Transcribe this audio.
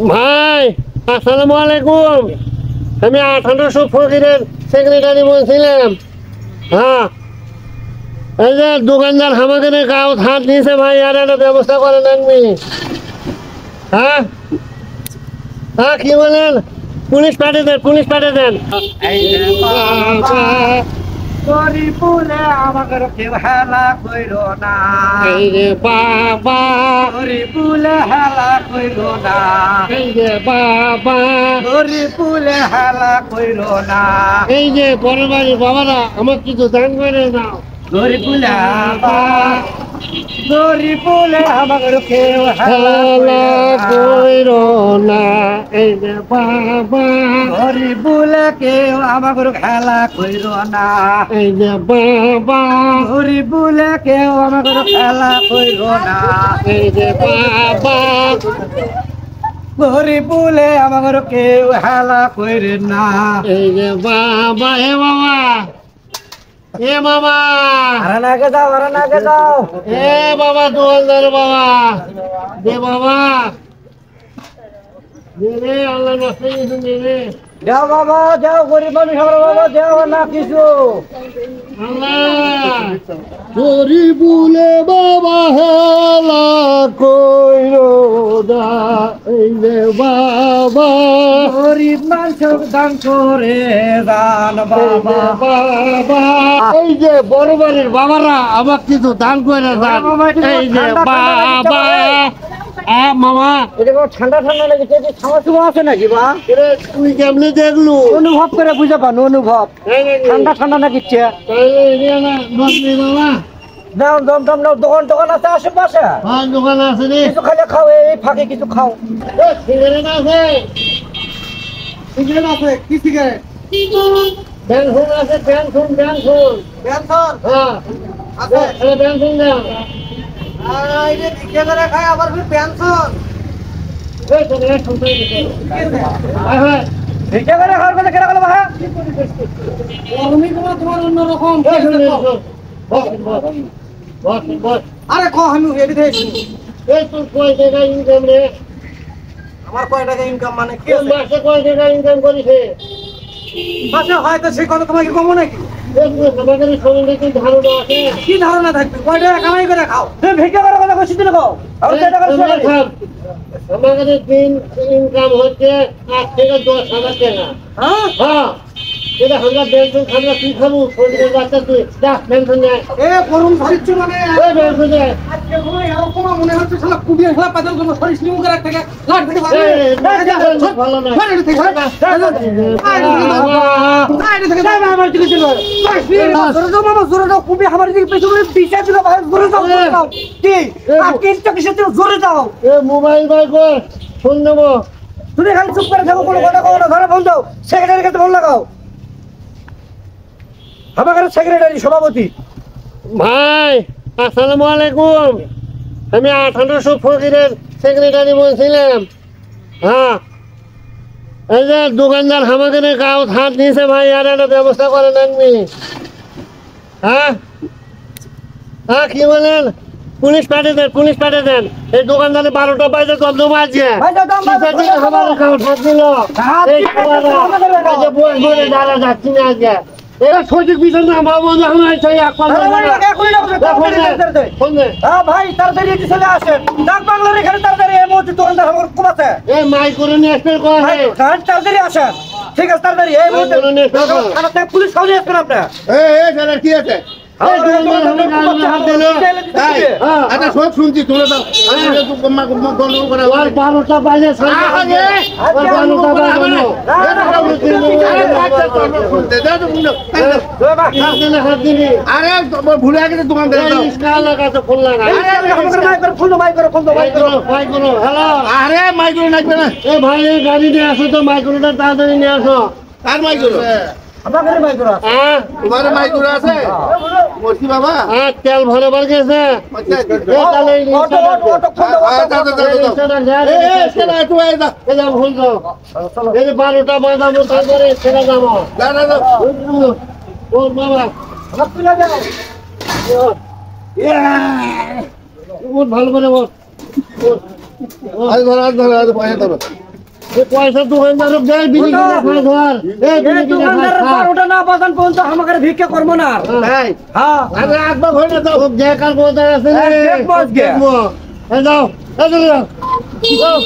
ভাই আসসালামু আলাইকুম। আমি 1800 ফকিরের সেক্রেটারি বলছিলাম। হ্যাঁ, এই যে দোকানদার আমাদের গাঁও হাত নিয়েছে ভাই, আর একটা ব্যবস্থা করে নেননি। হ্যাঁ হ্যাঁ, কি বলেন? পুলিশ পাঠিয়ে দেন, পুলিশ পাঠিয়ে দেন। গরিবুলে আমাকে কেউ হেলা কইর না, এই যে বাবা, গরিবুলে হেলা কইর না, এই যে বাবা, গরিবুলে হেলা কইর না, এই যে বড় বাড়ির বাবারা আমার কিছু দান করে নাও। গরিবুলে গরিবুলে আমাকে কেউ হেলা হেলা কইর কইরো না, এই যে বাবা, গরিবুলে কেউ আমাকে হেলা কইর না, এই যে বাবা, গরিবুলে কেউ আমাকে হেলা কইর না, এই যে বাবা, গরিবুলে আমাকে কেউ হেলা কইর না। এই যে বাবা। এ বাবা, এ বাবা, আরে নাকে যাও, আরে নাকে যাও। এ বাবা দোকানদার বাবা, দে বাবা, দে রে, আল্লাহ নষ্ট কিছু দে রে। যাও বাবা, যাও, গরিব মানুষ আমার বাবা, যাও না কিছু। গরিবুলে বাবা হেলা কইরো না, এই যে বাবা, গরিব মানুষ দান করে দান বাবা। বাবা, এই যে বড় বাড়ির বাবারা আমার কিছু দান করে দান। এই যে বাবা, মামা, এটা কোনো ঠান্ডা ঠান্ডা লেগেছে, সমস্যা আছে নাকি বা? তুই কেমনি দেখলু? অনুভব করে বুঝে পানো, অনুভব ঠান্ডা ঠান্ডা নাকি? দাও দম দম দাও, দোকান দোকান আছে আশেপাশে, দোকান আছে রে, কিছু খালে খাও, এই ফাঁকে কিছু খাও। সিগারেট আছে, সিগারেট আছে? কি সিগারেট? পেনশন আছে, পেনশন, পেনশন। পেনশন হ্যাঁ আছে? পেনশন দাও। এই যে ভিক্ষা করে খায় আবার পেনশন? ভিক্ষা করে খাওয়ার কথা কেনা গেল ভাই? তোমার অন্যরকম। আরে কো আমি এডি দেইছি। আমার কয় টাকা ইনকাম মানে কি আছে? মাসে হয়তো সে কত তোমাকে কমো নাকি? কি ধারণা থাকবে? কয় টাকা কামাই করে খাও? তুমি ভিক্ষা করে কথা কইছিস না খাও। আর কয় টাকা আমাদের দিন ইনকাম হচ্ছে 8 থেকে 10,000 টাকা। হ্যাঁ? হ্যাঁ, এটা আমরা পেনশন খাবো, কি খাবো? শরীরের বাচ্চা তুই যা পেনশন নেয়, এ গরম ধরিচ্ছ মানে পেনশন নেয়। আজকে কোনো এরকম মনে হচ্ছে শালা কুবিয়ে শালা পাগল কোনো শরীর স্লিম করে থেকে লাট থেকে ভালো। ভালো না। শরীর থেকে ভালো। আইরে থেকে যাই আমার দিকে চলো। মামা জোরে দাও, কুবিয়ে আমার দিকে পেছনে দিশা দিল ভাই, জোরে দাও। কি? আজকে ইচ্ছা কিসে তুমি জোরে দাও? এ মোবাইল বাই কর, ফোন দেবো। তুমি খালি চুপ করে থাকো, কোনো কথা কও না, ধরে ফোন দাও। সেক্রেটারির কাছে ফোন লাগাও। আমাদের সেক্রেটারি সভাপতি। ভাই আসসালামু আলাইকুম। আমি 1800 ফকিরের সেক্রেটারি বলছিলাম। হ্যাঁ, এই যে দোকানদার আমাদের গাঁও হাত নিয়েছে ভাই, আর একটা ব্যবস্থা করে নেননি। হ্যাঁ হ্যাঁ, কি বলেন? পুলিশ পাঠিয়ে দেন, পুলিশ পাঠিয়ে দেন। এই দোকানদারে 12টা বাজে দমদম আছে, আমার গাঁও হাত দিল। এই বলে দাঁড়া যাচ্ছি না আজকে। এরা সঠিক বিষয় না, আমার বন্ধু এখন ফোন দে। ভাই তাড়াতাড়ি এটি চলে আসেন। ডাক বাংলার এখানে তাড়াতাড়ি এই মুহূর্তে দোকানদার আমার খুব আছে। এই মাইক করে নিয়ে আসতে কয় ভাই তাড়াতাড়ি আসেন। ঠিক আছে, তাড়াতাড়ি এই মুহূর্তে থানা থেকে পুলিশ খাওয়া আসবেন আপনার। কি আছে? আচ্ছা সব শুনছি, তোমরা তো 12টা বাজে আরে ভুলে গেছে দোকান আরে মাইক্রো লাগবে না। এ ভাই গাড়ি নিয়ে আসো তো, মাইক্রোটা তাড়াতাড়ি নিয়ে আসো। কার মাইক্রো? তোমার মাইক্রো আছে? মর্সি বাবা তেল ভরবার গেছে। এই 12টা বাজাবো, তারপরে ছেড়ে যাবো। ওর বাবা ভালো করে বল। এই পয়সা দোকানদার দেয় বিলি কিনে খাই ধর এই বিলি কিনে খাই দোকানদারের খা। বারোটা না বাজান পর্যন্ত আমাকে ভিক্ষা করবো না এই হ্যাঁ আরে একবার হয়ে না তো যে কার কথা আছে রে দেখবো আজকে। দেখবো এই যাও এই যাও